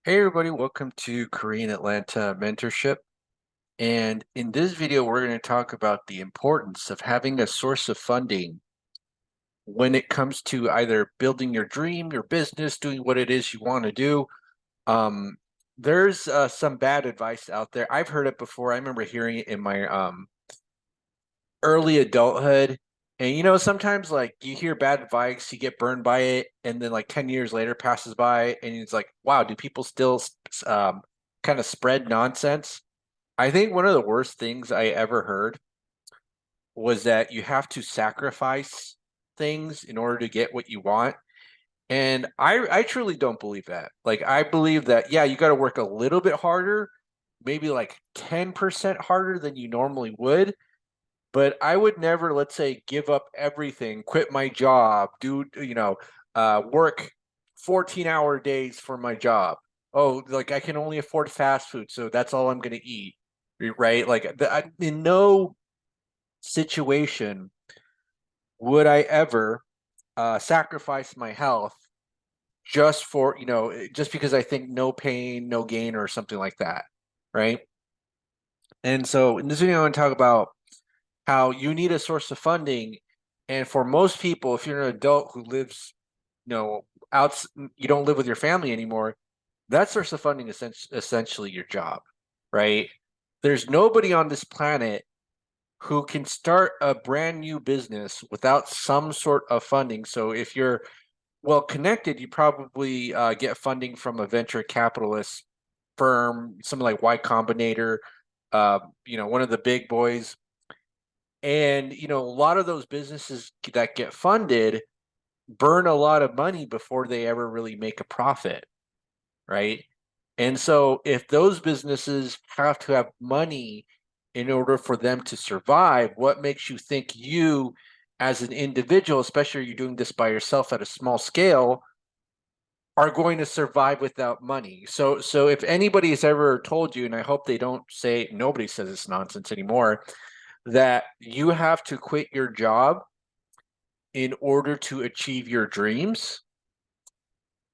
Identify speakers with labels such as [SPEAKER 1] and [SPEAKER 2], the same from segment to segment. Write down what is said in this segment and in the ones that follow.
[SPEAKER 1] Hey everybody, welcome to Korean Atlanta Mentorship. And in this video, we're going to talk about the importance of having a source of funding when it comes to either building your dream, your business, doing what it is you want to do. Um, there's some bad advice out there. I've heard it before. I remember hearing it in my early adulthood. And sometimes like you hear bad advice, you get burned by it, and then like 10 years later passes by, and it's like, wow, do people still kind of spread nonsense? I think one of the worst things I ever heard was that you have to sacrifice things in order to get what you want. And I truly don't believe that. Like I believe that yeah, you got to work a little bit harder, maybe like 10% harder than you normally would, but I would never, let's say, give up everything, quit my job, work 14-hour days for my job. Oh, like I can only afford fast food, so that's all I'm going to eat, right? Like in no situation would I ever sacrifice my health just for, just because I think no pain, no gain, or something like that, right? And so in this video, I want to talk about how you need a source of funding. And for most people, if you're an adult who lives, you know, out, you don't live with your family anymore, that source of funding is essentially your job, right? There's nobody on this planet who can start a brand new business without some sort of funding. So if you're well connected, you probably get funding from a venture capitalist firm, something like Y Combinator, one of the big boys. And, a lot of those businesses that get funded burn a lot of money before they ever really make a profit, right? And so if those businesses have to have money in order for them to survive, what makes you think you, as an individual, especially you're doing this by yourself at a small scale, are going to survive without money? So if anybody has ever told you, and I hope they don't say, nobody says it's nonsense anymore, that you have to quit your job in order to achieve your dreams,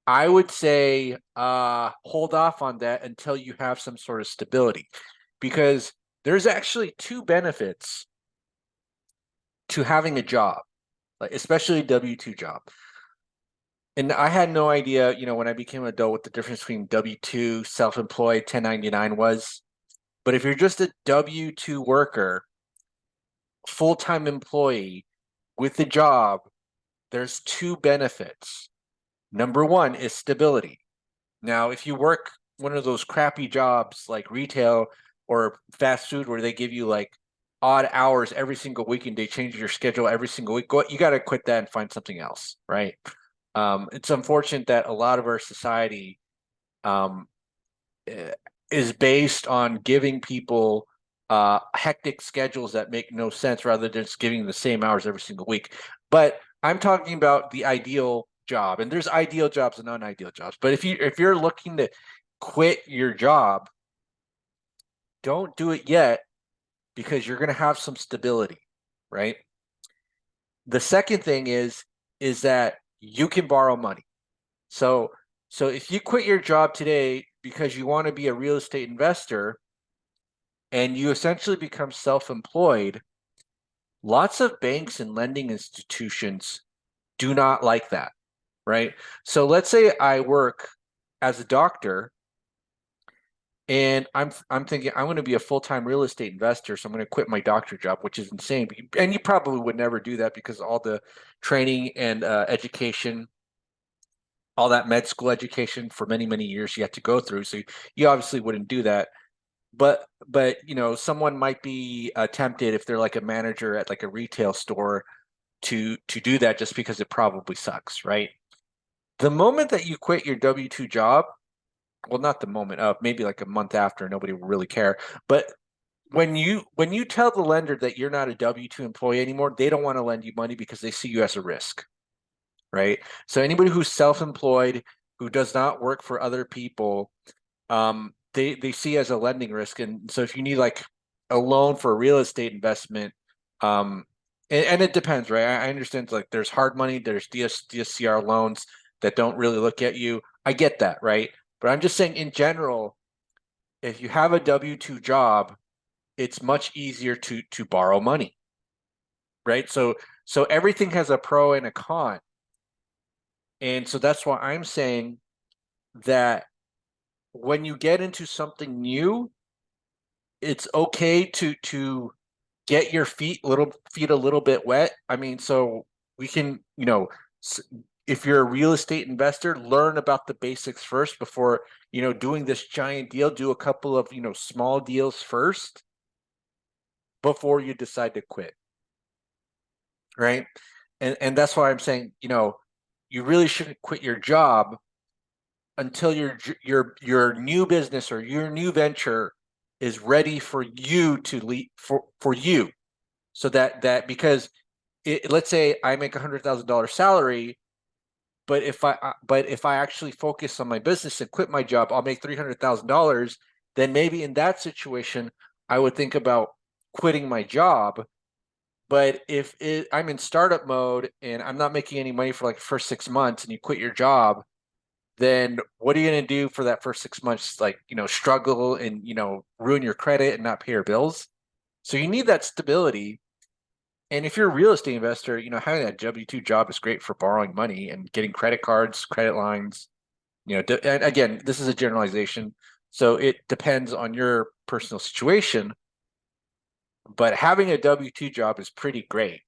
[SPEAKER 1] I would say hold off on that until you have some sort of stability, because there's actually two benefits to having a job, like especially a W-2 job. And I had no idea, when I became an adult, what the difference between W-2, self-employed, 1099 was. But if you're just a W-2 worker, full-time employee with a job, there's two benefits. Number one is stability. Now, if you work one of those crappy jobs like retail or fast food where they give you like odd hours every single week and they change your schedule every single week, you got to quit that and find something else, right? It's unfortunate that a lot of our society um, eh, is based on giving people hectic schedules that make no sense rather than just giving the same hours every single week. But I'm talking about the ideal job, and there's ideal jobs and unideal jobs. But if you're looking to quit your job, don't do it yet because you're going to have some stability, right? The second thing is that you can borrow money. So so if you quit your job today because you want to be a real estate investor and you essentially become self-employed, lots of banks and lending institutions do not like that, right? So let's say I work as a doctor and I'm thinking I'm going to be a full-time real estate investor, so I'm going to quit my doctor job, which is insane. And you probably would never do that because all the training and education, all that med school education for many, many years you have to go through. So you obviously wouldn't do that. But someone might be tempted if they're like a manager at like a retail store to do that just because it probably sucks, right? The moment that you quit your W-2 job, well, not the moment, maybe like a month after, nobody will really care. But when you tell the lender that you're not a W-2 employee anymore, they don't want to lend you money because they see you as a risk, right? So anybody who's self-employed, who does not work for other people, they see as a lending risk. And so if you need like a loan for a real estate investment, um, and it depends, right? I understand like there's hard money, there's DSCR loans that don't really look at you. I get that, right? But I'm just saying in general, if you have a W-2 job, it's much easier to borrow money, right? So everything has a pro and a con. And so that's why I'm saying that when you get into something new, it's okay to get your feet a little bit wet. I mean, so we can, if you're a real estate investor, learn about the basics first before, doing this giant deal. Do a couple of, small deals first before you decide to quit. Right. And that's why I'm saying, you really shouldn't quit your job until your new business or your new venture is ready for you to lead for you. So that because let's say I make $100,000 salary, but if I actually focus on my business and quit my job, I'll make $300,000. Then maybe in that situation, I would think about quitting my job. But if I'm in startup mode and I'm not making any money for like the first 6 months, and you quit your job, then what are you going to do for that first 6 months? Like, struggle and, ruin your credit and not pay your bills. So you need that stability. And if you're a real estate investor, having that W-2 job is great for borrowing money and getting credit cards, credit lines. And again, this is a generalization, so it depends on your personal situation. But having a W-2 job is pretty great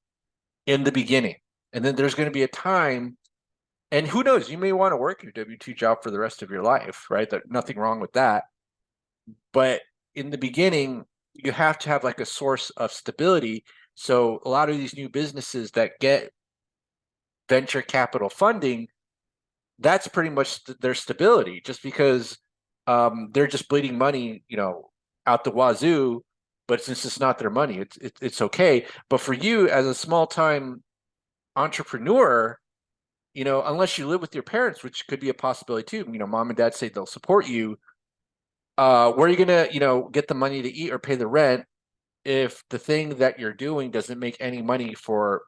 [SPEAKER 1] in the beginning. And then there's going to be a time, and who knows, you may want to work your W-2 job for the rest of your life, right? There's nothing wrong with that. But in the beginning, you have to have like a source of stability. So a lot of these new businesses that get venture capital funding, that's pretty much their stability, just because they're just bleeding money, out the wazoo. But since it's not their money, it's okay. But for you as a small time entrepreneur, unless you live with your parents, which could be a possibility too, mom and dad say they'll support you. Where are you gonna, get the money to eat or pay the rent if the thing that you're doing doesn't make any money for,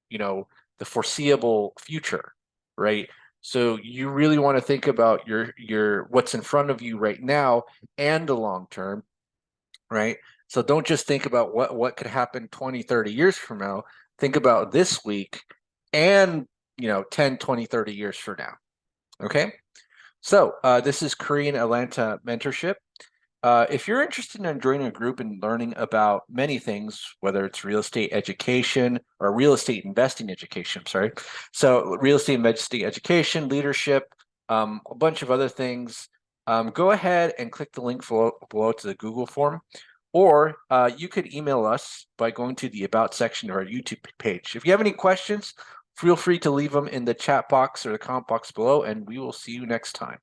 [SPEAKER 1] the foreseeable future, right? So you really want to think about your what's in front of you right now and the long term, right? So don't just think about what could happen 20, 30 years from now. Think about this week and, 10, 20, 30 years from now. Okay? So this is Korean Atlanta Mentorship. If you're interested in joining a group and learning about many things, whether it's real estate education or real estate investing education, sorry. So real estate investing education, leadership, a bunch of other things, go ahead and click the link below to the Google form, or you could email us by going to the About section of our YouTube page. If you have any questions, feel free to leave them in the chat box or the comment box below, and we will see you next time.